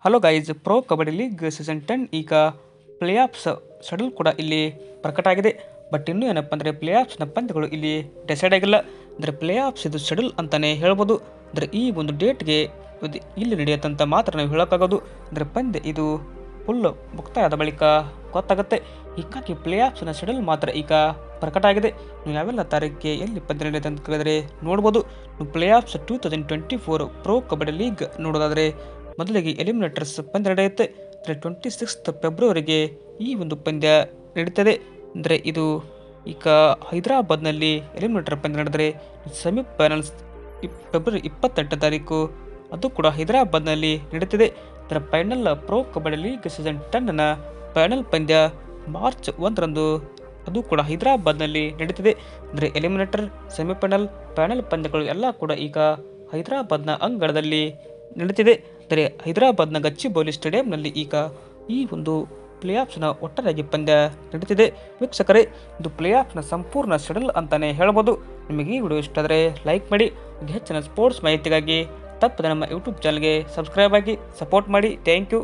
Hello guys, pro Kabaddi League season 10 ಈಗ play offs schedule ಕೂಡ ಇಲ್ಲಿ ಪ್ರಕಟ ಆಗಿದೆ. ಬಟ್ ಇನ್ನೂ ಏನಪ್ಪ ಅಂದರೆ ಪ್ಲೇ ಆಫ್ಸ್ನ ಪಂದ್ಯಗಳು ಇಲ್ಲಿ ಡಿಸೈಡ್ ಆಗಿಲ್ಲ. ಅಂದರೆ ಪ್ಲೇ ಆಫ್ಸ್ ಇದು ಶೆಡ್ಯೂಲ್ ಅಂತಲೇ ಹೇಳ್ಬೋದು. ಅಂದರೆ ಈ ಒಂದು ಡೇಟ್ಗೆ ಇಲ್ಲಿ ನಡೆಯುತ್ತಂತ ಮಾತ್ರ ನಾವು ಹೇಳೋಕ್ಕಾಗೋದು. ಅಂದರೆ ಪಂದ್ಯ ಇದು ಫುಲ್ ಮುಕ್ತಾಯದ ಬಳಿಕ ಗೊತ್ತಾಗುತ್ತೆ. ಹೀಗಾಗಿ ಪ್ಲೇ ಆಫ್ಸ್ನ ಶೆಡ್ಯೂಲ್ ಮಾತ್ರ ಈಗ ಪ್ರಕಟ ಆಗಿದೆ. ನೀವು ಯಾವೆಲ್ಲ ತಾರೀಕಿಗೆ ಎಲ್ಲಿ ಪಂದ್ಯ ನಡೆಯುತ್ತೆ ಅಂತ ಕೇಳಿದರೆ ನೋಡ್ಬೋದು. Play offs 2024 pro Kabaddi league ನೋಡೋದಾದರೆ ಮೊದಲಿಗೆ ಎಲಿಮಿನೇಟರ್ಸ್ ಪಂದ್ಯ ನಡೆಯುತ್ತೆ. ಅಂದರೆ 26 ಫೆಬ್ರವರಿಗೆ ಈ ಒಂದು ಪಂದ್ಯ ನಡೀತದೆ. ಅಂದರೆ ಇದು ಈಗ ಹೈದರಾಬಾದ್ನಲ್ಲಿ ಎಲಿಮಿನೇಟರ್ ಪಂದ್ಯ ನಡೆದರೆ ಸೆಮಿಫೈನಲ್ಸ್ ಫೆಬ್ರವರಿ 28 ತಾರೀಕು ಅದು ಕೂಡ ಹೈದರಾಬಾದ್ನಲ್ಲಿ ನಡೀತಿದೆ. ಇದರ final Pro Kabaddi League season 10ನ ಫೈನಲ್ ಪಂದ್ಯ ಮಾರ್ಚ್ 1ರಂದು ಅದು ಕೂಡ ಹೈದರಾಬಾದ್ನಲ್ಲಿ ನಡೀತಿದೆ. ಅಂದರೆ ಎಲಿಮಿನೇಟರ್, ಸೆಮಿಫೈನಲ್, ಫೈನಲ್ ಪಂದ್ಯಗಳು ಎಲ್ಲ ಕೂಡ ಈಗ ಹೈದರಾಬಾದ್ನ ಅಂಗಳದಲ್ಲಿ ನಡೀತಿದೆ. ಅಂದರೆ ಹೈದರಾಬಾದ್ನ ಗಚ್ಚಿಬೌಲಿ ಸ್ಟೇಡಿಯಂನಲ್ಲಿ ಈಗ ಈ ಒಂದು ಪ್ಲೇ ಆಫ್ಸ್ನ ಒಟ್ಟಾರೆಯಾಗಿ ಪಂದ್ಯ ನಡೀತಿದೆ. ವೀಕ್ಷಕರೇ, ಇದು ಪ್ಲೇ ಆಫ್ನ ಸಂಪೂರ್ಣ ಶೆಡ್ಯೂಲ್ ಅಂತಲೇ ಹೇಳ್ಬೋದು. ನಿಮಗೆ ಈ ವಿಡಿಯೋ ಇಷ್ಟ ಆದರೆ ಲೈಕ್ ಮಾಡಿ. ಹೆಚ್ಚಿನ ಸ್ಪೋರ್ಟ್ಸ್ ಮಾಹಿತಿಗಾಗಿ ತಪ್ಪದೆ ನಮ್ಮ ಯೂಟ್ಯೂಬ್ ಚಾನಲ್ಗೆ ಸಬ್ಸ್ಕ್ರೈಬ್ ಆಗಿ ಸಪೋರ್ಟ್ ಮಾಡಿ. Thank you.